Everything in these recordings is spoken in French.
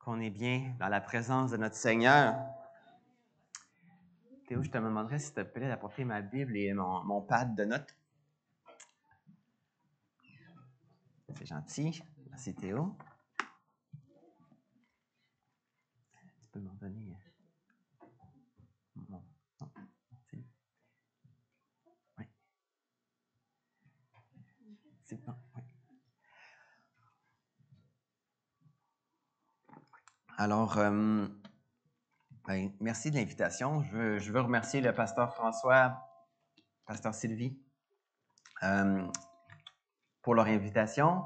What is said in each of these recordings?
qu'on est bien dans la présence de notre Seigneur. Théo, je te demanderais s'il te plaît d'apporter ma Bible et mon pad de notes. C'est gentil. Merci Théo. Tu peux m'en donner. Non. Merci. Oui. C'est bon. Oui. Alors, merci de l'invitation. Je veux remercier le pasteur François, pasteur Sylvie, pour leur invitation.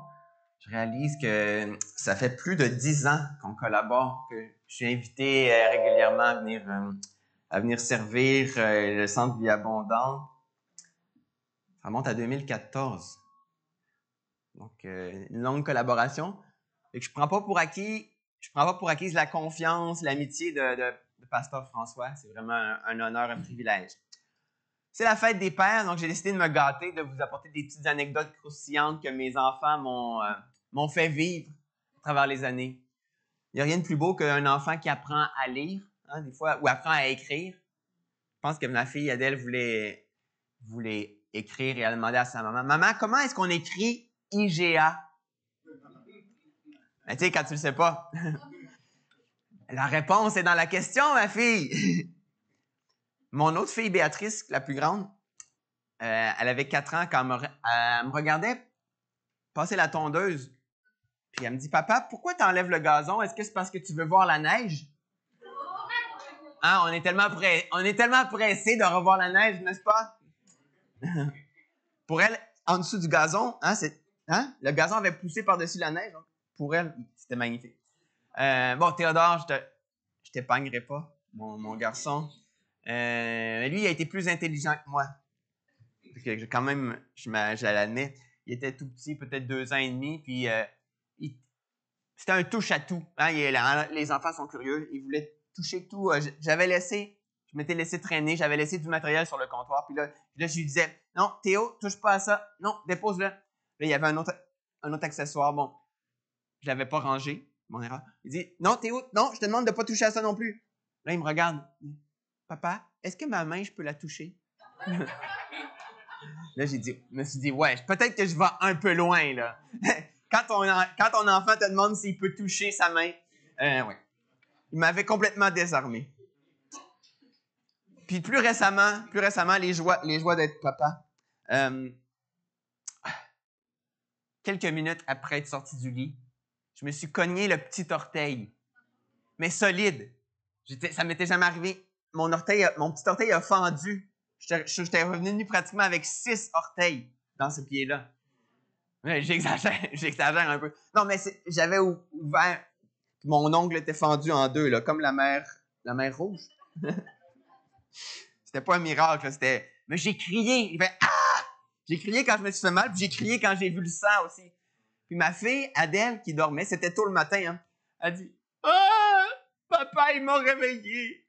Je réalise que ça fait plus de 10 ans qu'on collabore, que je suis invité régulièrement à venir servir le Centre Vie Abondante. Ça remonte à 2014. Donc, une longue collaboration. Et que je prends pas pour acquise la confiance, l'amitié de pasteur François. C'est vraiment un honneur, un privilège. C'est la fête des pères, donc j'ai décidé de me gâter, de vous apporter des petites anecdotes croustillantes que mes enfants m'ont fait vivre à travers les années. Il n'y a rien de plus beau qu'un enfant qui apprend à lire, hein, des fois, ou apprend à écrire. Je pense que ma fille Adèle voulait écrire et elle demandait à sa maman, « Maman, comment est-ce qu'on écrit IGA? » Ben, tu sais, quand tu le sais pas. La réponse est dans la question, ma fille. Mon autre fille, Béatrice, la plus grande, elle avait 4 ans quand elle me regardait passer la tondeuse. Puis elle me dit, « Papa, pourquoi tu enlèves le gazon? Est-ce que c'est parce que tu veux voir la neige? » Hein, on est tellement pressés de revoir la neige, n'est-ce pas? Pour elle, en dessous du gazon, le gazon avait poussé par-dessus la neige. Donc pour elle, c'était magnifique. Bon, Théodore, je t'épargnerai pas, mon garçon. Lui, il a été plus intelligent que moi. Quand même, je l'admets, il était tout petit, peut-être 2 ans et demi, puis c'était un touche-à-tout. Hein? Les enfants sont curieux, ils voulaient toucher tout. Je m'étais laissé traîner, j'avais laissé du matériel sur le comptoir, puis là je lui disais, « Non, Théo, touche pas à ça. Non, dépose-le. » Là, il y avait un autre accessoire. Bon, je l'avais pas rangé, mon erreur. Il dit, « Non, Théo, non, je te demande de pas toucher à ça non plus. » Là, il me regarde. Il dit, « Papa, est-ce que ma main, je peux la toucher? » Là, je me suis dit, ouais, peut-être que je vais un peu loin, là. Quand ton enfant te demande s'il peut toucher sa main, ouais. Il m'avait complètement désarmé. Puis plus récemment, les joies d'être papa. Quelques minutes après être sorti du lit, je me suis cogné le petit orteil, mais solide. Ça m'était jamais arrivé. Mon petit orteil a fendu. J'étais revenu pratiquement avec 6 orteils dans ce pied-là. J'exagère un peu. Non, mais j'avais ouvert. Mon ongle était fendu en 2, là, comme la mer Rouge. C'était pas un miracle, là, mais j'ai crié. Il fait « Ah! » J'ai crié quand je me suis fait mal, puis j'ai crié quand j'ai vu le sang aussi. Puis ma fille, Adèle, qui dormait, c'était tôt le matin, hein, elle dit « Ah! Papa, il m'a réveillé. »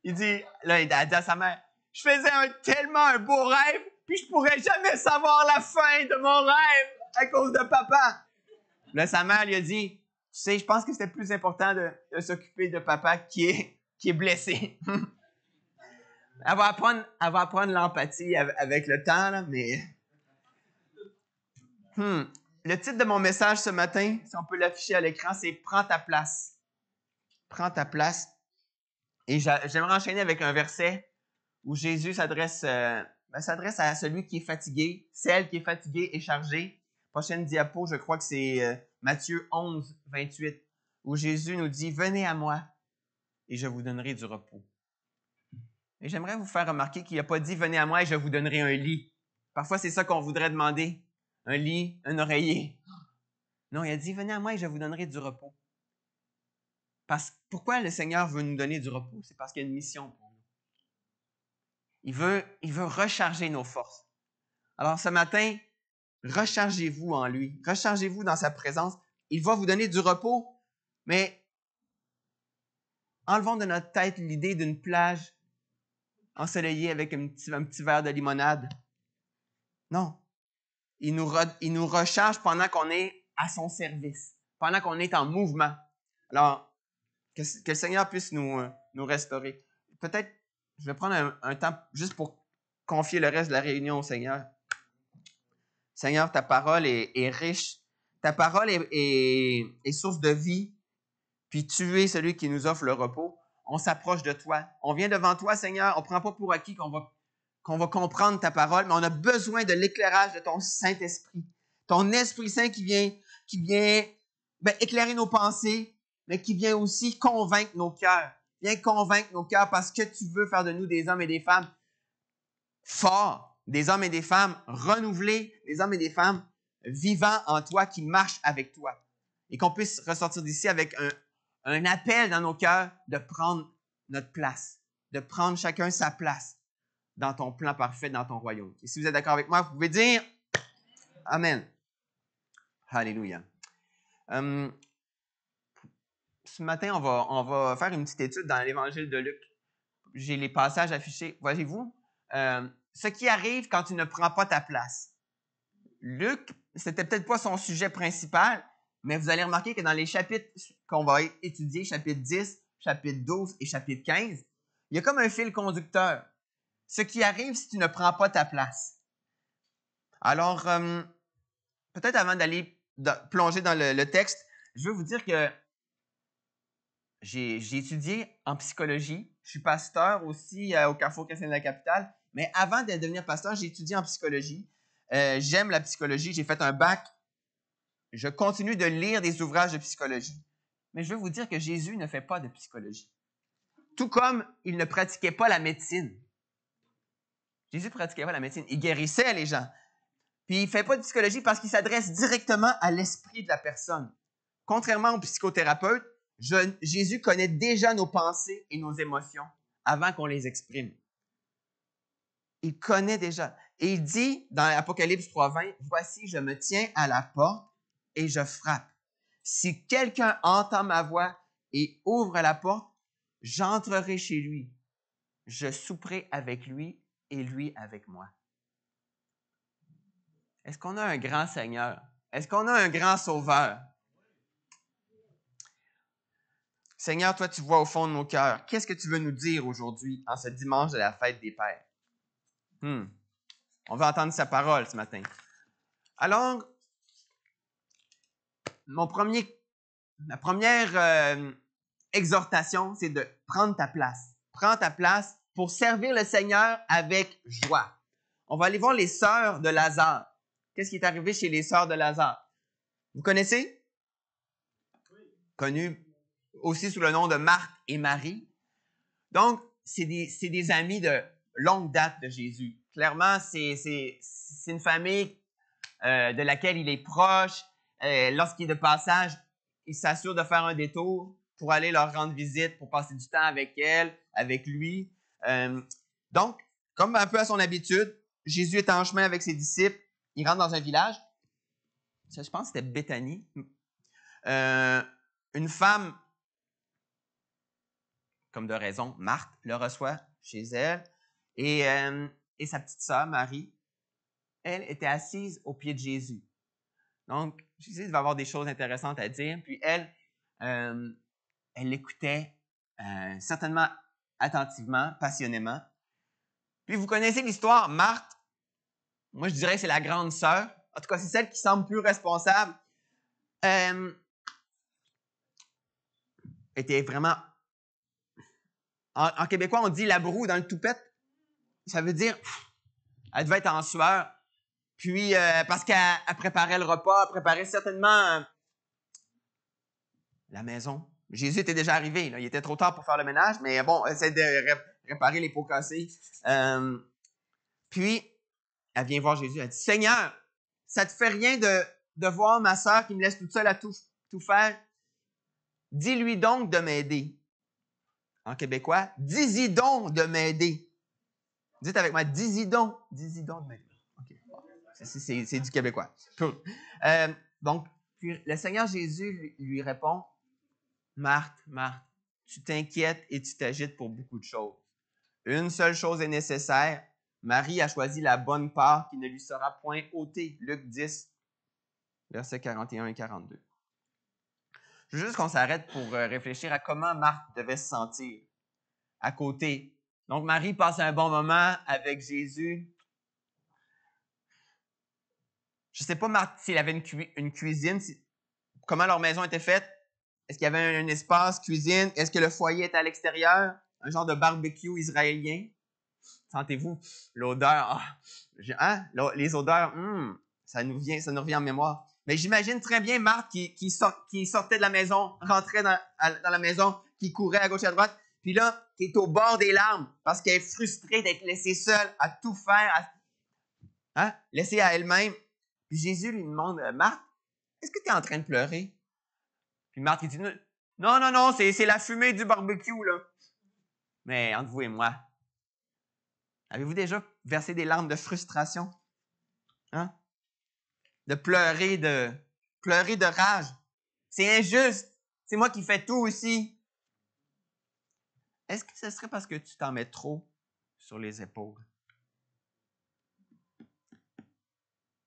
Il dit à sa mère, « Je faisais tellement un beau rêve, puis je pourrais jamais savoir la fin de mon rêve à cause de papa. » Là, sa mère lui a dit, « Tu sais, je pense que c'était plus important de s'occuper de papa qui est blessé. » Elle va apprendre l'empathie avec le temps, là, mais... Le titre de mon message ce matin, si on peut l'afficher à l'écran, c'est « Prends ta place. » Prends ta place. Et j'aimerais enchaîner avec un verset où Jésus s'adresse à celui qui est fatigué, celle qui est fatiguée et chargée. Prochaine diapo, je crois que c'est Matthieu 11, 28, où Jésus nous dit « Venez à moi et je vous donnerai du repos. » Et j'aimerais vous faire remarquer qu'il n'a pas dit « Venez à moi et je vous donnerai un lit ». Parfois, c'est ça qu'on voudrait demander, un lit, un oreiller. Non, il a dit « Venez à moi et je vous donnerai du repos ». Pourquoi le Seigneur veut nous donner du repos? C'est parce qu'il y a une mission pour nous. Il veut recharger nos forces. Alors ce matin, rechargez-vous en lui. Rechargez-vous dans sa présence. Il va vous donner du repos, mais enlevons de notre tête l'idée d'une plage ensoleillée avec un petit verre de limonade. Non. Il nous recharge pendant qu'on est à son service, pendant qu'on est en mouvement. Alors, Que le Seigneur puisse nous restaurer. Peut-être, je vais prendre un temps juste pour confier le reste de la réunion au Seigneur. Seigneur, ta parole est riche. Ta parole est source de vie. Puis tu es celui qui nous offre le repos. On s'approche de toi. On vient devant toi, Seigneur. On ne prend pas pour acquis qu'on va comprendre ta parole, mais on a besoin de l'éclairage de ton Saint-Esprit. Ton Esprit Saint qui vient éclairer nos pensées, mais qui vient aussi convaincre nos cœurs. Viens convaincre nos cœurs parce que tu veux faire de nous des hommes et des femmes forts, des hommes et des femmes renouvelés, des hommes et des femmes vivants en toi qui marchent avec toi. Et qu'on puisse ressortir d'ici avec un appel dans nos cœurs de prendre notre place, de prendre chacun sa place dans ton plan parfait, dans ton royaume. Et si vous êtes d'accord avec moi, vous pouvez dire Amen. Alléluia. Ce matin, on va faire une petite étude dans l'Évangile de Luc. J'ai les passages affichés. Voyez-vous, ce qui arrive quand tu ne prends pas ta place. Luc, c'était peut-être pas son sujet principal, mais vous allez remarquer que dans les chapitres qu'on va étudier, chapitre 10, chapitre 12 et chapitre 15, il y a comme un fil conducteur. Ce qui arrive si tu ne prends pas ta place. Alors, peut-être avant d'aller plonger dans le texte, je veux vous dire que j'ai étudié en psychologie. Je suis pasteur aussi au Carrefour chrétien de la capitale. Mais avant de devenir pasteur, j'ai étudié en psychologie. J'aime la psychologie. J'ai fait un bac. Je continue de lire des ouvrages de psychologie. Mais je veux vous dire que Jésus ne fait pas de psychologie. Tout comme il ne pratiquait pas la médecine. Jésus ne pratiquait pas la médecine. Il guérissait les gens. Puis il ne fait pas de psychologie parce qu'il s'adresse directement à l'esprit de la personne. Contrairement au psychothérapeute, Jésus connaît déjà nos pensées et nos émotions avant qu'on les exprime. Il connaît déjà. Et il dit dans Apocalypse 3:20, « Voici, je me tiens à la porte et je frappe. Si quelqu'un entend ma voix et ouvre la porte, j'entrerai chez lui. Je souperai avec lui et lui avec moi. » Est-ce qu'on a un grand Seigneur? Est-ce qu'on a un grand Sauveur? Seigneur, toi, tu vois au fond de nos cœurs. Qu'est-ce que tu veux nous dire aujourd'hui, en ce dimanche de la fête des Pères? On va entendre sa parole ce matin. Alors, ma première exhortation, c'est de prendre ta place. Prends ta place pour servir le Seigneur avec joie. On va aller voir les sœurs de Lazare. Qu'est-ce qui est arrivé chez les sœurs de Lazare? Vous connaissez? Oui. Connues aussi sous le nom de Marthe et Marie. Donc, c'est des amis de longue date de Jésus. Clairement, c'est une famille de laquelle il est proche. Lorsqu'il est de passage, il s'assure de faire un détour pour aller leur rendre visite, pour passer du temps avec elle, avec lui. Donc, comme un peu à son habitude, Jésus est en chemin avec ses disciples. Il rentre dans un village. Ça, je pense que c'était Béthanie. Une femme, comme de raison, Marthe, le reçoit chez elle. Et sa petite sœur, Marie, elle était assise au pied de Jésus. Donc, Jésus va avoir des choses intéressantes à dire. Puis elle l'écoutait certainement attentivement, passionnément. Puis vous connaissez l'histoire, Marthe, moi je dirais que c'est la grande sœur. En tout cas, c'est celle qui semble plus responsable. Était vraiment... En québécois, on dit la broue dans le toupette. Ça veut dire, elle devait être en sueur. Puis, parce qu'elle préparait le repas, elle préparait certainement la maison. Jésus était déjà arrivé. Là. Il était trop tard pour faire le ménage, mais bon, elle essaie de réparer les pots cassés. Puis, elle vient voir Jésus. Elle dit, « Seigneur, ça te fait rien de voir ma sœur qui me laisse toute seule à tout faire? Dis-lui donc de m'aider. » En québécois, « Dis-y donc de m'aider. » Dites avec moi, « Dis-y donc. » « Dis-y donc de m'aider. » Okay. C'est du québécois. Cool. Donc, puis le Seigneur Jésus lui répond, « Marthe, Marthe, tu t'inquiètes et tu t'agites pour beaucoup de choses. Une seule chose est nécessaire. Marie a choisi la bonne part qui ne lui sera point ôtée. » Luc 10, versets 41 et 42. Je veux juste qu'on s'arrête pour réfléchir à comment Marthe devait se sentir à côté. Donc, Marie passe un bon moment avec Jésus. Je ne sais pas, Marthe, s'il avait une cuisine, comment leur maison était faite. Est-ce qu'il y avait un espace cuisine? Est-ce que le foyer était à l'extérieur? Un genre de barbecue israélien? Sentez-vous l'odeur? Les odeurs, ça nous revient en mémoire. Mais j'imagine très bien Marthe qui sortait de la maison, rentrait dans la maison, qui courait à gauche et à droite, puis là, qui est au bord des larmes parce qu'elle est frustrée d'être laissée seule à tout faire, laissée à elle-même. Puis Jésus lui demande, Marthe, est-ce que tu es en train de pleurer? Puis Marthe, il dit, non, c'est la fumée du barbecue, là. Mais entre vous et moi, avez-vous déjà versé des larmes de frustration? Hein? De pleurer de rage. C'est injuste. C'est moi qui fais tout aussi. Est-ce que ce serait parce que tu t'en mets trop sur les épaules?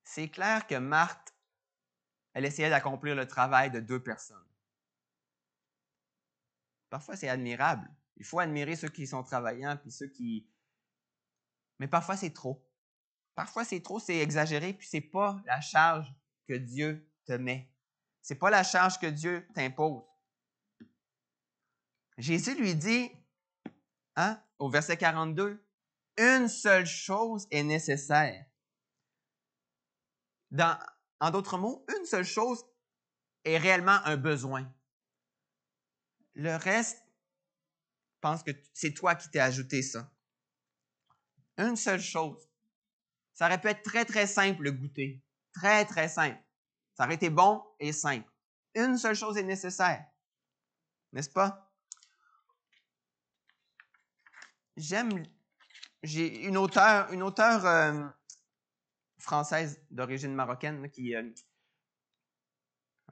C'est clair que Marthe, elle essayait d'accomplir le travail de deux personnes. Parfois, c'est admirable. Il faut admirer ceux qui sont travaillants puis ceux qui... Mais parfois, c'est trop. Parfois, c'est trop, c'est exagéré, puis c'est pas la charge que Dieu te met. C'est pas la charge que Dieu t'impose. Jésus lui dit, au verset 42, une seule chose est nécessaire. En d'autres mots, une seule chose est réellement un besoin. Le reste, je pense que c'est toi qui t'es ajouté ça. Une seule chose. Ça aurait pu être très, très simple, le goûter. Très, très simple. Ça aurait été bon et simple. Une seule chose est nécessaire. N'est-ce pas? J'ai une auteure française d'origine marocaine qui a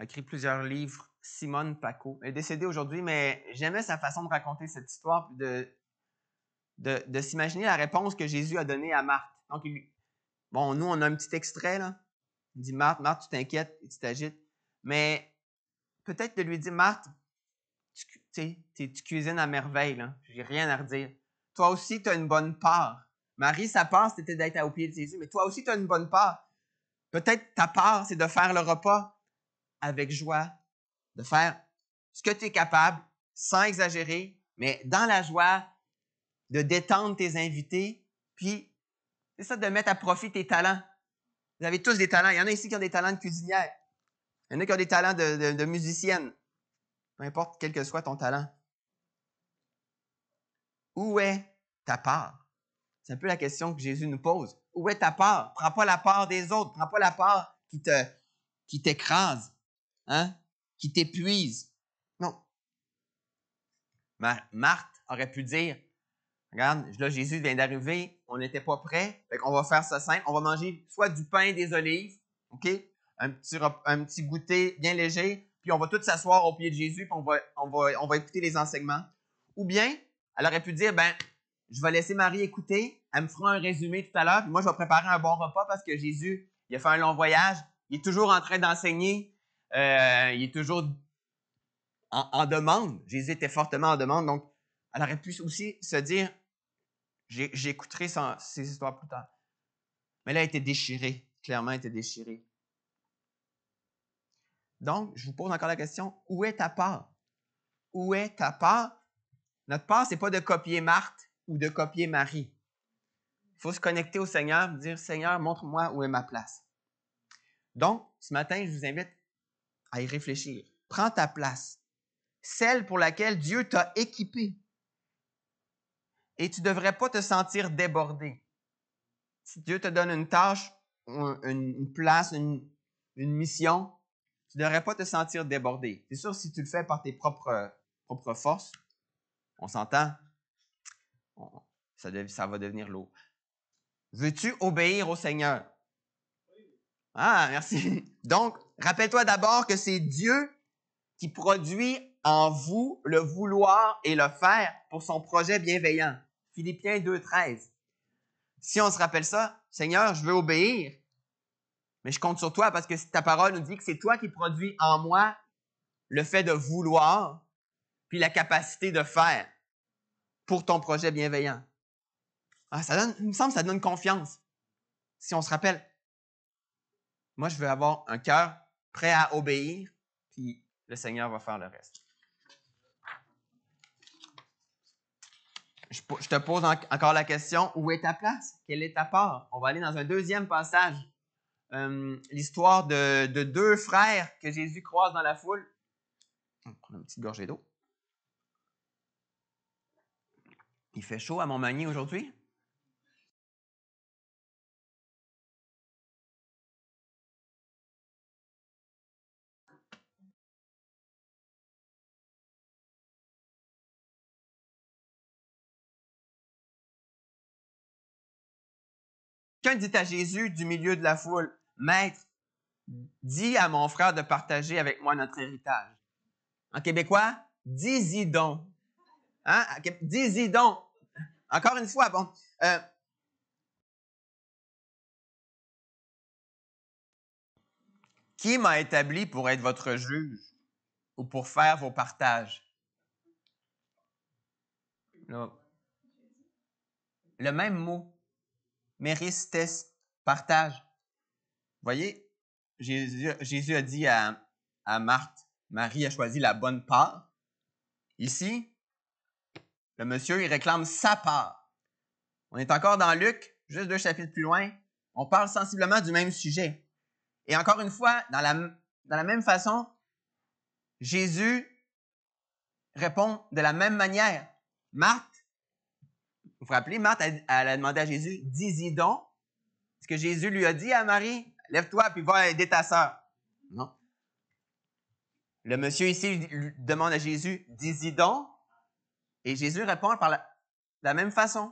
écrit plusieurs livres, Simone Paco. Elle est décédée aujourd'hui, mais j'aimais sa façon de raconter cette histoire, de s'imaginer la réponse que Jésus a donnée à Marthe. Donc, nous, on a un petit extrait, là. Il dit, Marthe, tu t'inquiètes et tu t'agites. Mais peut-être de lui dire, Marthe, tu cuisines à merveille, là. J'ai rien à redire. Toi aussi, tu as une bonne part. Marie, sa part, c'était d'être au pied de Jésus, mais toi aussi, tu as une bonne part. Peut-être ta part, c'est de faire le repas avec joie, de faire ce que tu es capable, sans exagérer, mais dans la joie, de détendre tes invités, puis c'est ça, de mettre à profit tes talents. Vous avez tous des talents. Il y en a ici qui ont des talents de cuisinière. Il y en a qui ont des talents de musicienne. Peu importe quel que soit ton talent. Où est ta part? C'est un peu la question que Jésus nous pose. Où est ta part? Prends pas la part des autres. Prends pas la part qui t'écrase, qui t'épuise. Non. Marthe aurait pu dire, regarde, là, Jésus vient d'arriver, on n'était pas prêt, fait qu'on va faire ça simple, on va manger soit du pain et des olives, OK? Un petit goûter bien léger, puis on va tous s'asseoir au pied de Jésus, puis on va écouter les enseignements. Ou bien, elle aurait pu dire, je vais laisser Marie écouter, elle me fera un résumé tout à l'heure, puis moi, je vais préparer un bon repas parce que Jésus, il a fait un long voyage, il est toujours en train d'enseigner, il est toujours en demande. Jésus était fortement en demande, donc elle aurait pu aussi se dire, j'écouterai ces histoires plus tard. Mais là, elle était déchirée, clairement, elle était déchirée. Donc, je vous pose encore la question, où est ta part? Où est ta part? Notre part, ce n'est pas de copier Marthe ou de copier Marie. Il faut se connecter au Seigneur et dire, Seigneur, montre-moi où est ma place. Donc, ce matin, je vous invite à y réfléchir. Prends ta place, celle pour laquelle Dieu t'a équipé. Et tu ne devrais pas te sentir débordé. Si Dieu te donne une tâche, une place, une mission, tu ne devrais pas te sentir débordé. C'est sûr, si tu le fais par tes propres forces, on s'entend, ça va devenir lourd. Veux-tu obéir au Seigneur? Ah, merci. Donc, rappelle-toi d'abord que c'est Dieu qui produit en vous le vouloir et le faire pour son projet bienveillant. Philippiens 2,13. Si on se rappelle ça, Seigneur, je veux obéir, mais je compte sur toi parce que ta parole nous dit que c'est toi qui produis en moi le fait de vouloir, puis la capacité de faire pour ton projet bienveillant. Ah, il me semble que ça donne confiance. Si on se rappelle, moi, je veux avoir un cœur prêt à obéir, puis le Seigneur va faire le reste. Je te pose encore la question, où est ta place? Quelle est ta part? On va aller dans un deuxième passage. L'histoire de deux frères que Jésus croise dans la foule. On va prendre une petite gorgée d'eau. Il fait chaud à Montmagny aujourd'hui? Quelqu'un dit à Jésus du milieu de la foule, « Maître, dis à mon frère de partager avec moi notre héritage. » En québécois, « dis-y donc. » Hein? Dis-y donc. Encore une fois, bon. Qui m'a établi pour être votre juge ou pour faire vos partages? Là. Le même mot. Méristes, partage. Vous voyez, Jésus a dit à Marthe, Marie a choisi la bonne part. Ici, le monsieur, il réclame sa part. On est encore dans Luc, juste 2 chapitres plus loin. On parle sensiblement du même sujet. Et encore une fois, dans la même façon, Jésus répond de la même manière. Marthe, vous vous rappelez, Marthe, elle a demandé à Jésus, « Dis-y donc. » Est-ce que Jésus lui a dit à Marie, « Lève-toi puis va aider ta sœur. » Non. Le monsieur ici lui demande à Jésus, « Dis-y donc. » Et Jésus répond par la même façon.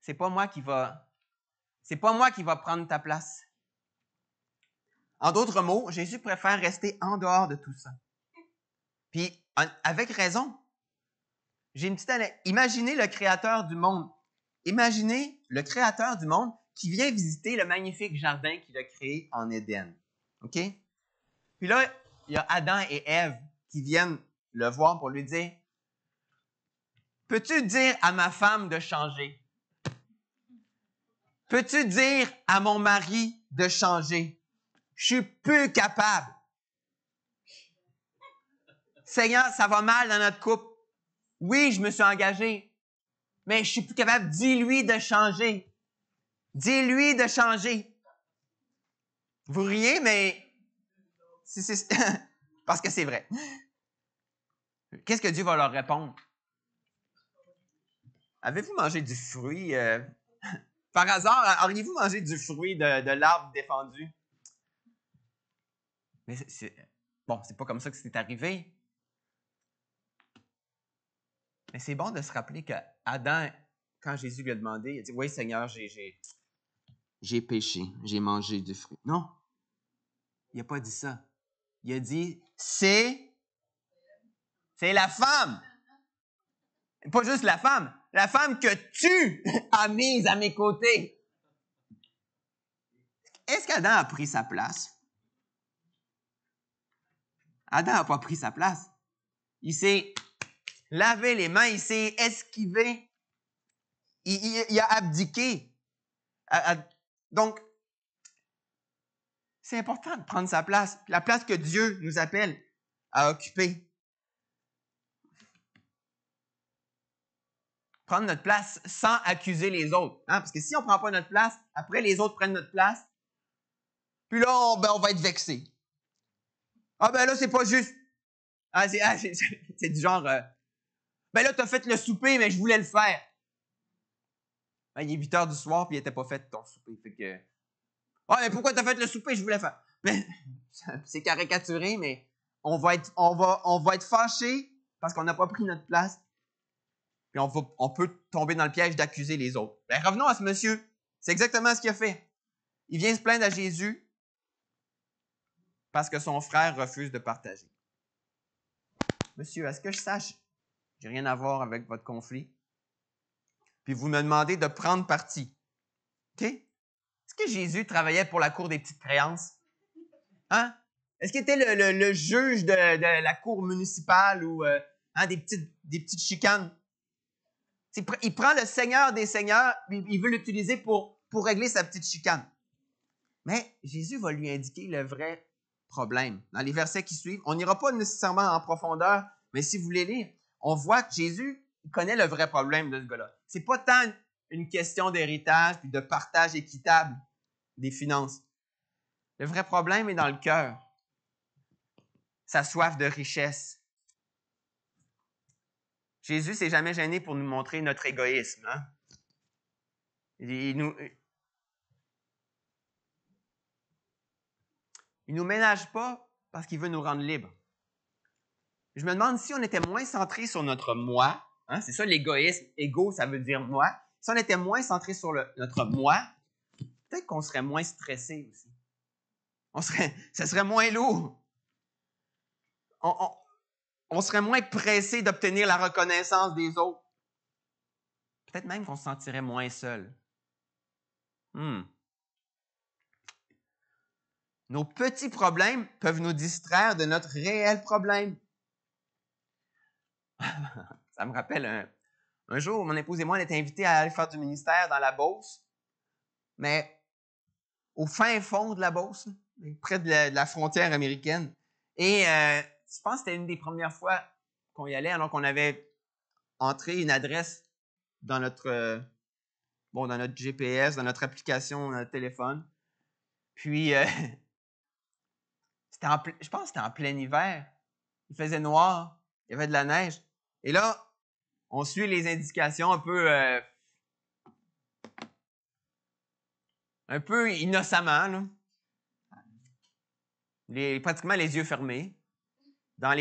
C'est pas moi qui va prendre ta place. En d'autres mots, Jésus préfère rester en dehors de tout ça. Puis, avec raison. J'ai une petite anecdote. Imaginez le créateur du monde. Imaginez le créateur du monde qui vient visiter le magnifique jardin qu'il a créé en Éden. OK? Puis là, il y a Adam et Ève qui viennent le voir pour lui dire, « Peux-tu dire à ma femme de changer? Peux-tu dire à mon mari de changer? Je suis plus capable. Seigneur, ça va mal dans notre couple. Oui, je me suis engagé, mais je suis plus capable. Dis-lui de changer. Dis-lui de changer. » Vous riez, mais c'est parce que c'est vrai. Qu'est-ce que Dieu va leur répondre? Avez-vous mangé du fruit? Par hasard, auriez-vous mangé du fruit de l'arbre défendu? Mais bon, c'est pas comme ça que c'est arrivé. Mais c'est bon de se rappeler que Adam, quand Jésus lui a demandé, il a dit, « Oui, Seigneur, j'ai péché, j'ai mangé du fruit. » Non, il n'a pas dit ça. Il a dit, c'est la femme. Pas juste la femme que tu as mise à mes côtés. Est-ce qu'Adam a pris sa place? Adam n'a pas pris sa place. Il s'est lavé les mains, il s'est esquivé. Il a abdiqué. Donc, c'est important de prendre sa place, la place que Dieu nous appelle à occuper. Prendre notre place sans accuser les autres. Hein? Parce que si on ne prend pas notre place, après les autres prennent notre place, puis là, on va être vexé. Ah ben là, c'est pas juste. C'est du genre, ben là, tu as fait le souper, mais je voulais le faire. Ben, il est 8 heures du soir, puis il n'était pas fait ton souper. Fait que, ah, mais pourquoi tu as fait le souper? Je voulais faire. Ben, c'est caricaturé, mais on va être fâché parce qu'on n'a pas pris notre place. Puis on peut tomber dans le piège d'accuser les autres. Ben, revenons à ce monsieur. C'est exactement ce qu'il a fait. Il vient se plaindre à Jésus parce que son frère refuse de partager. Monsieur, à ce que je sache, j'ai rien à voir avec votre conflit. Puis vous me demandez de prendre parti. OK? Est-ce que Jésus travaillait pour la cour des petites créances? Hein? Est-ce qu'il était le juge de la cour municipale ou des petites chicanes? Il prend le Seigneur des Seigneurs, il veut l'utiliser pour régler sa petite chicane. Mais Jésus va lui indiquer le vrai problème. Dans les versets qui suivent, on n'ira pas nécessairement en profondeur, mais si vous voulez lire, on voit que Jésus connaît le vrai problème de ce gars-là. C'est pas tant une question d'héritage puis de partage équitable des finances. Le vrai problème est dans le cœur. Sa soif de richesse. Jésus s'est jamais gêné pour nous montrer notre égoïsme. Hein? Il nous ménage pas parce qu'il veut nous rendre libres. Je me demande si on était moins centré sur notre moi, hein, c'est ça l'égoïsme, égo, ça veut dire moi. Si on était moins centré sur notre moi, peut-être qu'on serait moins stressé aussi. Ça serait moins lourd. On serait moins pressé d'obtenir la reconnaissance des autres. Peut-être même qu'on se sentirait moins seul. Nos petits problèmes peuvent nous distraire de notre réel problème. Ça me rappelle un jour, mon épouse et moi, on était invités à aller faire du ministère dans la Beauce, mais au fin fond de la Beauce, près de la frontière américaine. Et je pense que c'était une des premières fois qu'on y allait, alors qu'on avait entré une adresse dans notre GPS, dans notre application, dans notre téléphone. Puis, je pense que c'était en plein hiver. Il faisait noir, il y avait de la neige. Et là, on suit les indications un peu innocemment, là. Pratiquement les yeux fermés, dans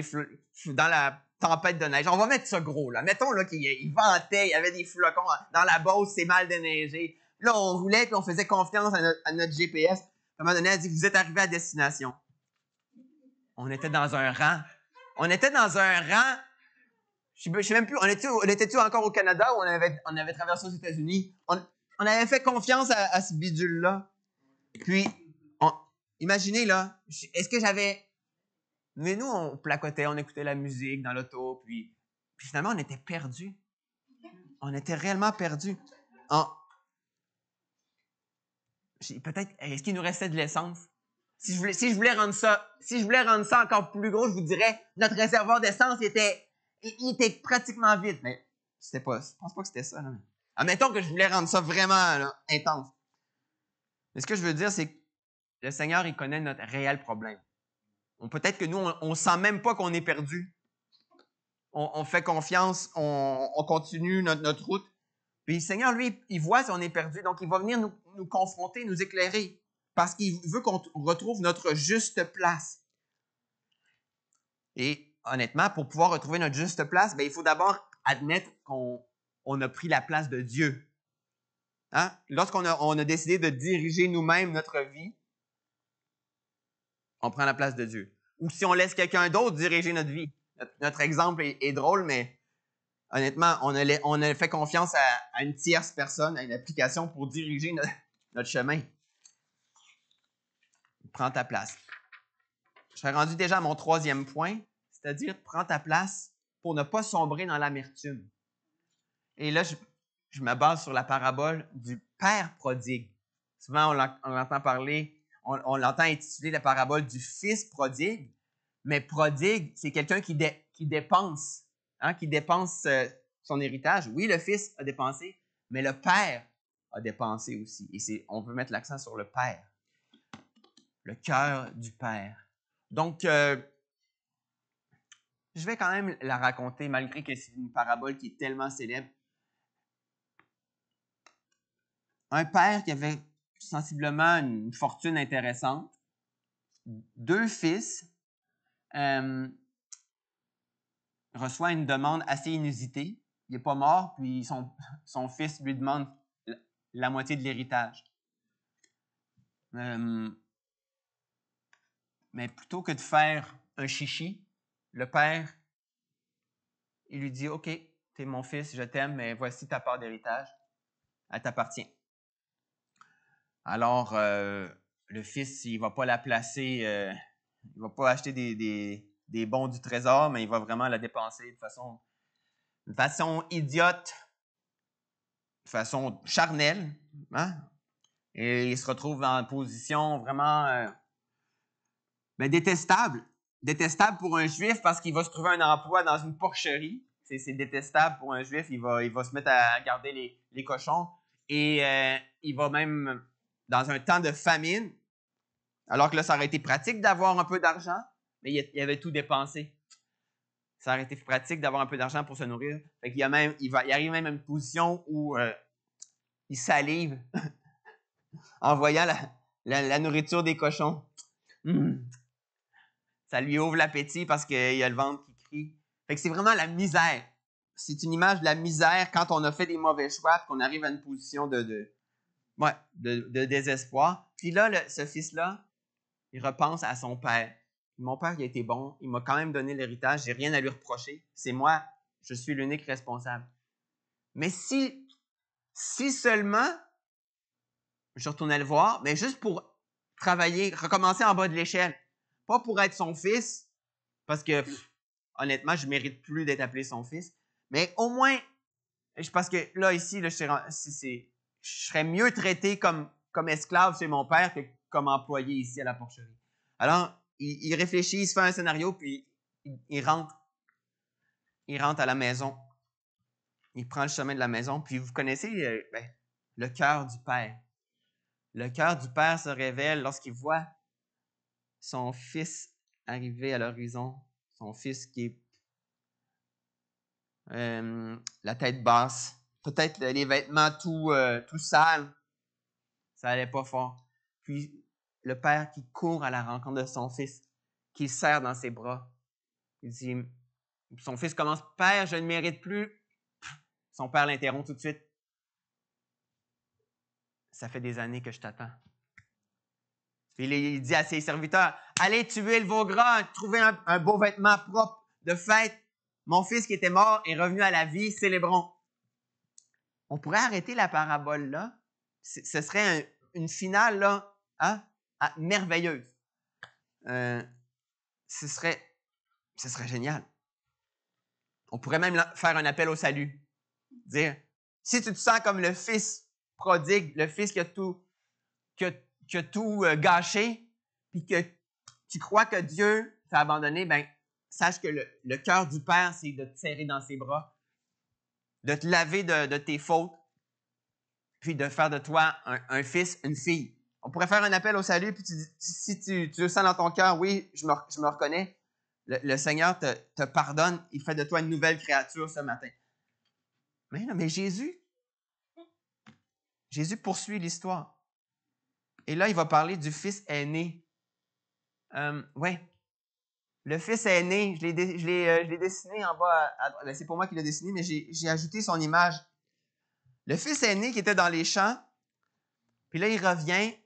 la tempête de neige. On va mettre ça gros, là. Mettons là, qu'il ventait, il y avait des flocons. Dans la Beauce, c'est mal déneigé. Là, on roulait, puis on faisait confiance à notre GPS. À un moment donné, elle dit, vous êtes arrivé à destination. On était dans un rang. Je sais même plus, on était-tu encore au Canada ou on avait traversé aux États-Unis? On avait fait confiance à ce bidule-là. Puis, imaginez, là, est-ce que j'avais... Mais nous, on placotait, on écoutait la musique dans l'auto, puis finalement, on était perdus. On était réellement perdus. Peut-être, est-ce qu'il nous restait de l'essence? Si je voulais rendre ça encore plus gros, je vous dirais, notre réservoir d'essence il était pratiquement vide. Mais je pense pas que c'était ça. Là. Admettons que je voulais rendre ça vraiment là, intense. Mais ce que je veux dire, c'est que le Seigneur, il connaît notre réel problème. Peut-être que nous, on ne sent même pas qu'on est perdu. On fait confiance, on continue notre route. Puis le Seigneur, lui, il voit si on est perdu, donc il va venir nous confronter, nous éclairer, parce qu'il veut qu'on retrouve notre juste place. Et honnêtement, pour pouvoir retrouver notre juste place, il faut d'abord admettre qu'on a pris la place de Dieu. Hein? Lorsqu'on a décidé de diriger nous-mêmes notre vie, on prend la place de Dieu. Ou si on laisse quelqu'un d'autre diriger notre vie. Notre exemple est drôle, mais honnêtement, on a fait confiance à une tierce personne, à une application pour diriger notre chemin. Prends ta place. Je serais rendu déjà à mon 3e point, c'est-à-dire prends ta place pour ne pas sombrer dans l'amertume. Et là, je me base sur la parabole du Père prodigue. Souvent, on l'entend parler, on l'entend intituler la parabole du Fils prodigue, mais prodigue, c'est quelqu'un qui dépense, hein, qui dépense son héritage. Oui, le Fils a dépensé, mais le Père a dépensé aussi. Et on peut mettre l'accent sur le Père, le cœur du Père. Donc, je vais quand même la raconter, malgré que c'est une parabole qui est tellement célèbre. Un père qui avait sensiblement une fortune intéressante, 2 fils, reçoit une demande assez inusitée. Il n'est pas mort, puis son fils lui demande la moitié de l'héritage. Mais plutôt que de faire un chichi, le père, il lui dit « OK, t'es mon fils, je t'aime, mais voici ta part d'héritage. Elle t'appartient. » Alors, le fils, il ne va pas la placer Il va pas acheter des bons du trésor, mais il va vraiment la dépenser de façon idiote, de façon charnelle. Hein? Et il se retrouve dans une position vraiment détestable. Détestable pour un juif parce qu'il va se trouver un emploi dans une porcherie. C'est détestable pour un juif. Il va se mettre à garder les cochons. Et il va même, dans un temps de famine, alors que là, ça aurait été pratique d'avoir un peu d'argent, mais il avait tout dépensé. Ça aurait été pratique d'avoir un peu d'argent pour se nourrir. Fait qu'il il arrive même à une position où il salive en voyant la nourriture des cochons. Mmh. Ça lui ouvre l'appétit parce qu'il y a le ventre qui crie. Fait que c'est vraiment la misère. C'est une image de la misère quand on a fait des mauvais choix et qu'on arrive à une position de désespoir. Puis là, ce fils-là, il repense à son père. Mon père, il a été bon. Il m'a quand même donné l'héritage. J'ai rien à lui reprocher. C'est moi. Je suis l'unique responsable. Mais si seulement je retournais le voir, mais juste pour travailler, recommencer en bas de l'échelle. Pas pour être son fils, parce que, honnêtement, je ne mérite plus d'être appelé son fils. Mais au moins, parce que là, ici, là, je serais mieux traité comme esclave chez mon père que comme employé ici à la porcherie. Alors, il réfléchit, il se fait un scénario, puis il rentre à la maison. Il prend le chemin de la maison, puis vous connaissez le cœur du père. Le cœur du père se révèle lorsqu'il voit son fils arriver à l'horizon, son fils qui est la tête basse, peut-être les vêtements tout sales, ça allait pas fort. Puis le père qui court à la rencontre de son fils, qui le serre dans ses bras. Il dit, son fils commence, « Père, je ne mérite plus. » Son père l'interrompt tout de suite. « Ça fait des années que je t'attends. » Puis il dit à ses serviteurs, « Allez tuer le veau gras, trouvez un beau vêtement propre de fête. Mon fils qui était mort est revenu à la vie, célébrons. » On pourrait arrêter la parabole là. Ce serait une finale là, hein, merveilleuse. Ce serait génial. On pourrait même faire un appel au salut. Dire, si tu te sens comme le fils prodigue, le fils qui a tout gâché, puis que tu crois que Dieu t'a abandonné, ben sache que le cœur du Père, c'est de te serrer dans ses bras, de te laver de tes fautes, puis de faire de toi un fils, une fille. On pourrait faire un appel au salut, puis si tu le sens dans ton cœur, oui, je me reconnais, le Seigneur te pardonne, il fait de toi une nouvelle créature ce matin. Mais Jésus poursuit l'histoire. Et là, il va parler du fils aîné. Le fils aîné, je l'ai dessiné en bas à droite. C'est pour moi qui l'ai dessiné, mais j'ai ajouté son image. Le fils aîné qui était dans les champs, puis là, il revient,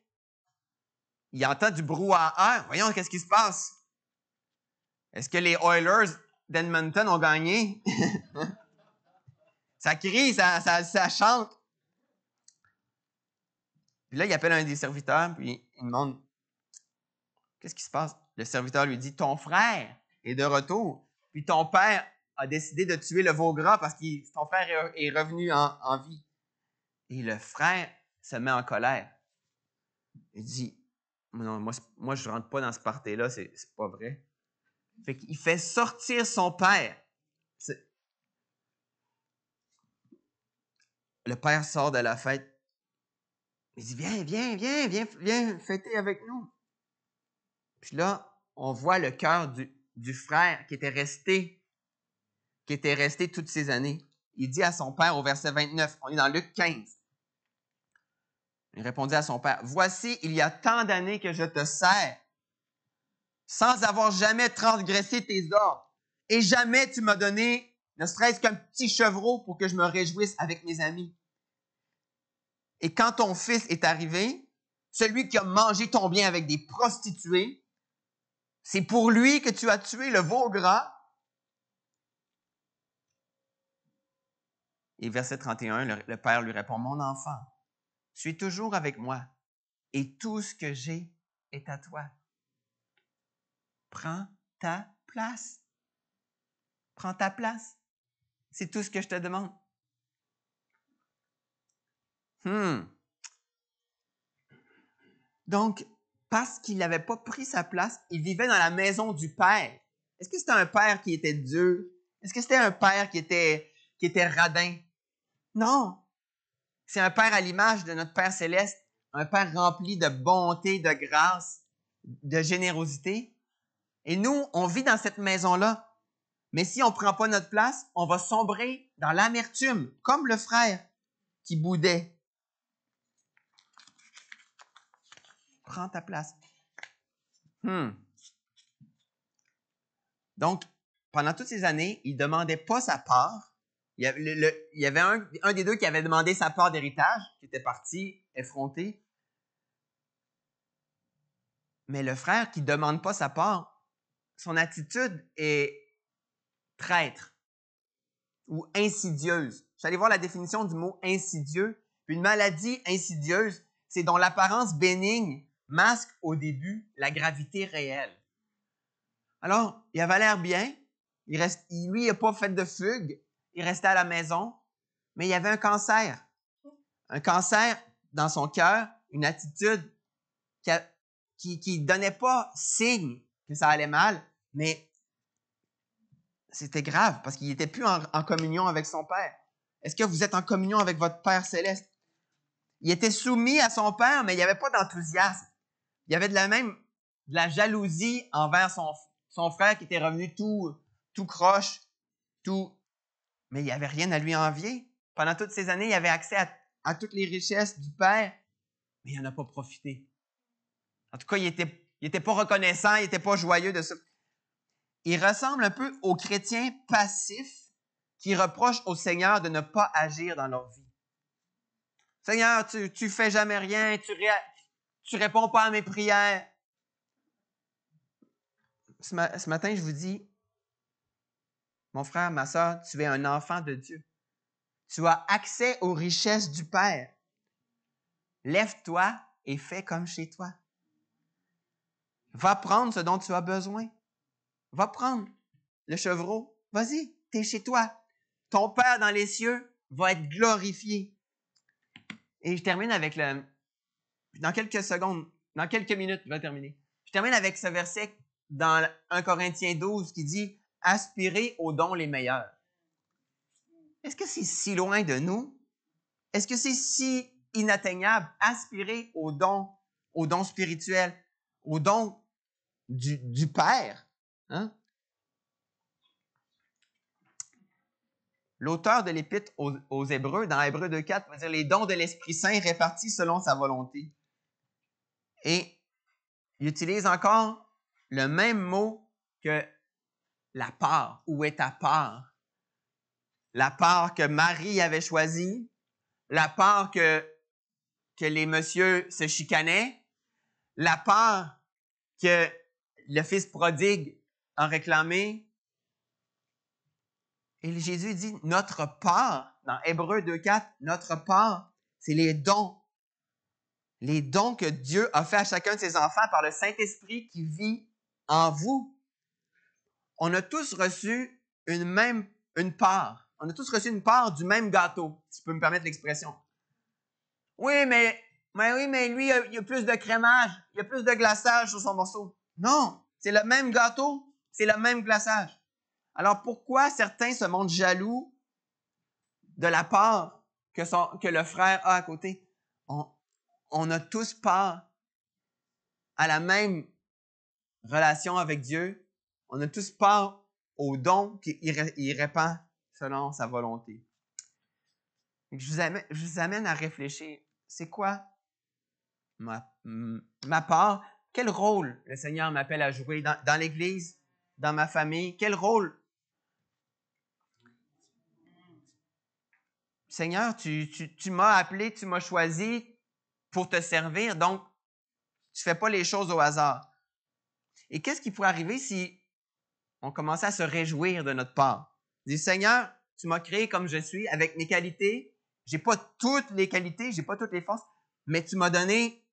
il entend du brouhaha. Voyons, qu'est-ce qui se passe? Est-ce que les Oilers d'Edmonton ont gagné? Ça crie, ça chante. Puis là, il appelle un des serviteurs, puis il demande, qu'est-ce qui se passe? Le serviteur lui dit, ton frère est de retour, puis ton père a décidé de tuer le veau gras parce que ton frère est revenu en vie. Et le frère se met en colère. Il dit, non, moi je ne rentre pas dans ce party-là, c'est pas vrai. Fait qu'il fait sortir son père. Le père sort de la fête. Il dit, viens fêter avec nous. Puis là, on voit le cœur du frère qui était resté toutes ces années. Il dit à son père au verset 29, on est dans Luc 15. Il répondit à son père, « Voici, il y a tant d'années que je te sers, sans avoir jamais transgressé tes ordres, et jamais tu m'as donné ne serait-ce qu'un petit chevreau pour que je me réjouisse avec mes amis. Et quand ton fils est arrivé, celui qui a mangé ton bien avec des prostituées, c'est pour lui que tu as tué le veau gras. » Et verset 31, le père lui répond, « Mon enfant, tu es toujours avec moi, et tout ce que j'ai est à toi. » Prends ta place. Prends ta place. C'est tout ce que je te demande. Donc, parce qu'il n'avait pas pris sa place, il vivait dans la maison du Père. Est-ce que c'était un père qui était dur? Est-ce que c'était un père qui était radin? Non. C'est un père à l'image de notre Père céleste, un père rempli de bonté, de grâce, de générosité. Et nous, on vit dans cette maison-là. Mais si on ne prend pas notre place, on va sombrer dans l'amertume, comme le frère qui boudait. Prends ta place. Donc, pendant toutes ces années, il ne demandait pas sa part. Il y avait un des deux qui avait demandé sa part d'héritage, qui était parti, effronté. Mais le frère qui ne demande pas sa part, son attitude est traître ou insidieuse. Je suis allé voir la définition du mot insidieux. Une maladie insidieuse, c'est dont l'apparence bénigne masque au début la gravité réelle. Alors, il avait l'air bien. Lui, il n'a pas fait de fugue. Il restait à la maison. Mais il y avait un cancer. Un cancer dans son cœur, une attitude qui donnait pas signe que ça allait mal, mais c'était grave parce qu'il n'était plus en communion avec son Père. Est-ce que vous êtes en communion avec votre Père céleste? Il était soumis à son Père, mais il n'y avait pas d'enthousiasme. Il y avait de la jalousie envers son frère qui était revenu tout croche, mais il n'y avait rien à lui envier. Pendant toutes ces années, il avait accès à toutes les richesses du Père, mais il n'en a pas profité. En tout cas, il était pas reconnaissant, il n'était pas joyeux de ça. Il ressemble un peu aux chrétiens passifs qui reprochent au Seigneur de ne pas agir dans leur vie. Seigneur, tu fais jamais rien, tu réponds pas à mes prières. Ce matin, je vous dis, mon frère, ma soeur, tu es un enfant de Dieu. Tu as accès aux richesses du Père. Lève-toi et fais comme chez toi. Va prendre ce dont tu as besoin. Va prendre le chevreau. Vas-y, t'es chez toi. Ton Père dans les cieux va être glorifié. Et je termine avec dans quelques secondes, dans quelques minutes, je vais terminer. Je termine avec ce verset dans 1 Corinthiens 12 qui dit « Aspirez aux dons les meilleurs ». Est-ce que c'est si loin de nous? Est-ce que c'est si inatteignable? Aspirer aux dons spirituels, aux dons du Père. Hein? L'auteur de l'Épître aux Hébreux, dans Hébreux 2,4, va dire les dons de l'Esprit Saint répartis selon sa volonté. Et il utilise encore le même mot que la part. Où est ta part? La part que Marie avait choisie, la part que les messieurs se chicanaient, la part que le fils prodigue a réclamé. Et Jésus dit, notre part, dans Hébreux 2,4, notre part, c'est les dons. Les dons que Dieu a fait à chacun de ses enfants par le Saint-Esprit qui vit en vous. On a tous reçu une part. On a tous reçu une part du même gâteau, si je peux me permettre l'expression. Oui, mais lui, il y a plus de crémage, il y a plus de glaçage sur son morceau. Non, c'est le même gâteau, c'est le même glaçage. Alors pourquoi certains se montrent jaloux de la part que le frère a à côté? On a tous part à la même relation avec Dieu. On a tous part aux dons qu'il répand selon sa volonté. Je vous amène à réfléchir. C'est quoi ma part? Quel rôle le Seigneur m'appelle à jouer dans l'Église, dans ma famille? Quel rôle? Seigneur, tu m'as appelé, tu m'as choisi pour te servir, donc tu ne fais pas les choses au hasard. Et qu'est-ce qui pourrait arriver si on commençait à se réjouir de notre part? Dis, Seigneur, tu m'as créé comme je suis, avec mes qualités. J'ai pas toutes les qualités, j'ai pas toutes les forces, mais tu m'as donné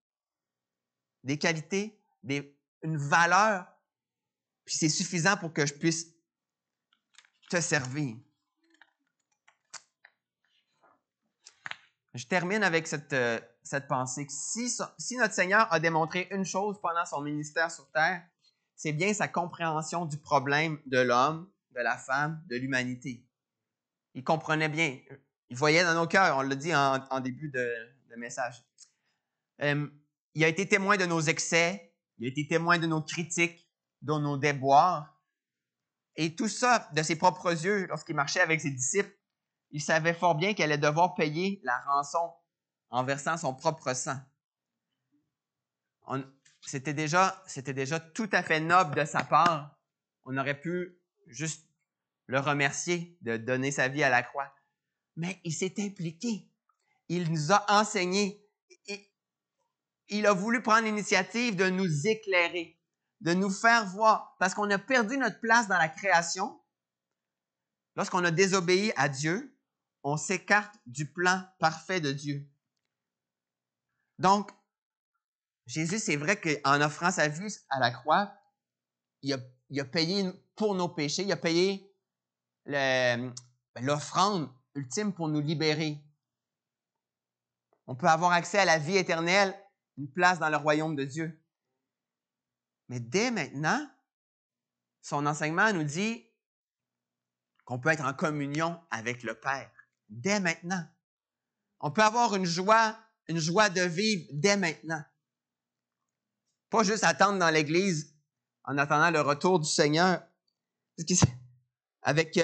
des qualités, une valeur Puis c'est suffisant pour que je puisse te servir. Je termine avec cette pensée que si notre Seigneur a démontré une chose pendant son ministère sur terre, c'est bien sa compréhension du problème de l'homme, de la femme, de l'humanité. Il comprenait bien. Il voyait dans nos cœurs, on l'a dit en début de message. Il a été témoin de nos excès, il a été témoin de nos critiques, de nos déboires. Et tout ça, de ses propres yeux, lorsqu'il marchait avec ses disciples, il savait fort bien qu'elle allait devoir payer la rançon en versant son propre sang. C'était déjà tout à fait noble de sa part. On aurait pu juste le remercier de donner sa vie à la croix. Mais il s'est impliqué. Il nous a enseigné. Il a voulu prendre l'initiative de nous éclairer, de nous faire voir. Parce qu'on a perdu notre place dans la création. Lorsqu'on a désobéi à Dieu, on s'écarte du plan parfait de Dieu. Donc, Jésus, c'est vrai qu'en offrant sa vie à la croix, il a payé pour nos péchés, il a payé l'offrande ultime pour nous libérer. On peut avoir accès à la vie éternelle, une place dans le royaume de Dieu. Mais dès maintenant, son enseignement nous dit qu'on peut être en communion avec le Père. Dès maintenant. On peut avoir une joie de vivre dès maintenant. Pas juste attendre dans l'Église en attendant le retour du Seigneur. Avec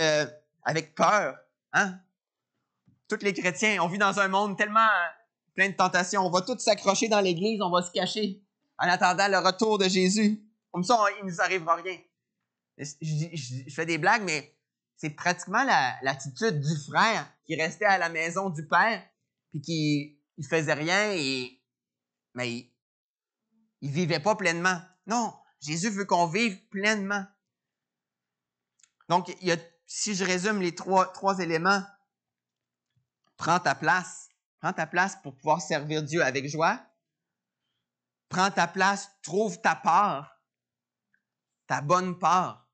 peur. Hein? Tous les chrétiens, on vit dans un monde tellement plein de tentations. On va tous s'accrocher dans l'Église, on va se cacher en attendant le retour de Jésus. Comme ça, il ne nous arrivera rien. Je fais des blagues, mais c'est pratiquement l'attitude du frère qui restait à la maison du Père puis qui ne faisait rien, mais il ne vivait pas pleinement. Non, Jésus veut qu'on vive pleinement. Donc, si je résume les trois éléments, prends ta place pour pouvoir servir Dieu avec joie. Prends ta place, trouve ta part, ta bonne part,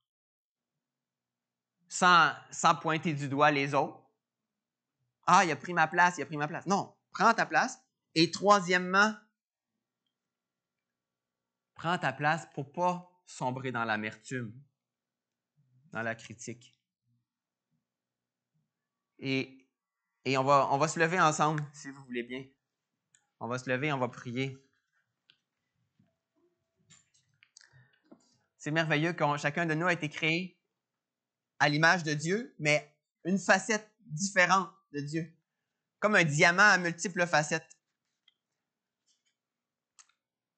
sans pointer du doigt les autres. Ah, il a pris ma place. Non, prends ta place. Et troisièmement, prends ta place pour ne pas sombrer dans l'amertume, dans la critique. Et on va se lever ensemble, si vous voulez bien. On va se lever, on va prier. C'est merveilleux que chacun de nous a été créé à l'image de Dieu, mais une facette différente de Dieu. Comme un diamant à multiples facettes.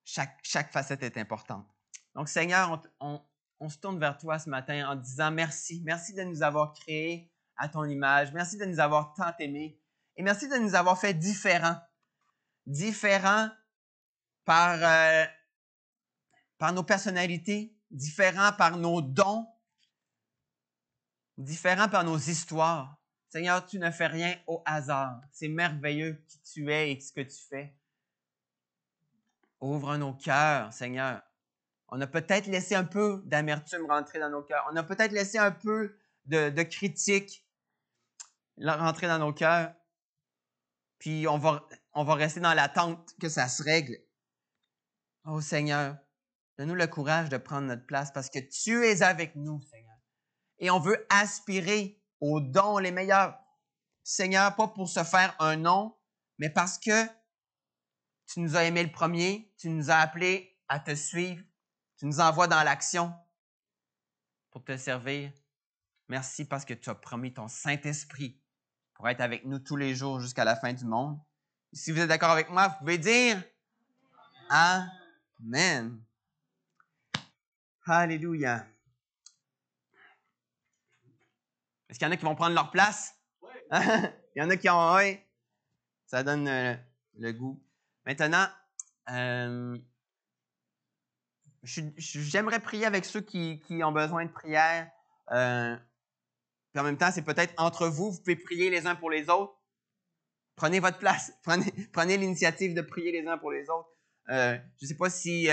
Chaque facette est importante. Donc, Seigneur, on se tourne vers toi ce matin en disant merci. Merci de nous avoir créés à ton image. Merci de nous avoir tant aimés. Et merci de nous avoir fait différents. Différents par nos personnalités, différents par nos dons, différents par nos histoires. Seigneur, tu ne fais rien au hasard. C'est merveilleux qui tu es et ce que tu fais. Ouvre nos cœurs, Seigneur. On a peut-être laissé un peu d'amertume rentrer dans nos cœurs. On a peut-être laissé un peu de critique rentrer dans nos cœurs. Puis on va rester dans l'attente que ça se règle. Oh Seigneur, donne-nous le courage de prendre notre place parce que tu es avec nous, Seigneur. Et on veut aspirer aux dons les meilleurs. Seigneur, pas pour se faire un nom, mais parce que tu nous as aimé le premier, tu nous as appelés à te suivre, tu nous envoies dans l'action pour te servir. Merci parce que tu as promis ton Saint-Esprit pour être avec nous tous les jours jusqu'à la fin du monde. Et si vous êtes d'accord avec moi, vous pouvez dire Amen. Alléluia. Est-ce qu'il y en a qui vont prendre leur place? Oui. Il y en a qui ont oui. Ça donne le goût. Maintenant, j'aimerais prier avec ceux qui ont besoin de prière. Puis en même temps, c'est peut-être entre vous, vous pouvez prier les uns pour les autres. Prenez votre place. Prenez l'initiative de prier les uns pour les autres. Je ne sais pas si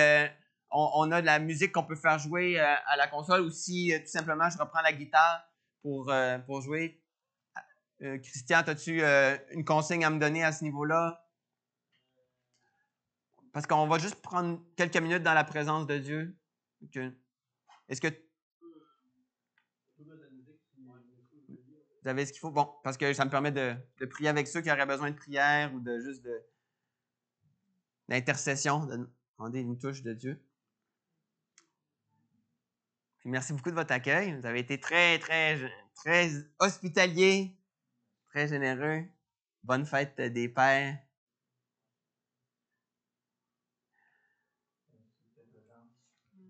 on a de la musique qu'on peut faire jouer à la console, ou si tout simplement je reprends la guitare pour jouer. Christian, as-tu une consigne à me donner à ce niveau-là? Parce qu'on va juste prendre quelques minutes dans la présence de Dieu. Okay. Est-ce que vous avez ce qu'il faut? Bon, parce que ça me permet de prier avec ceux qui auraient besoin de prière ou de juste d'intercession, de demander une touche de Dieu. Puis merci beaucoup de votre accueil. Vous avez été très, très, très hospitalier, très généreux. Bonne fête des pères.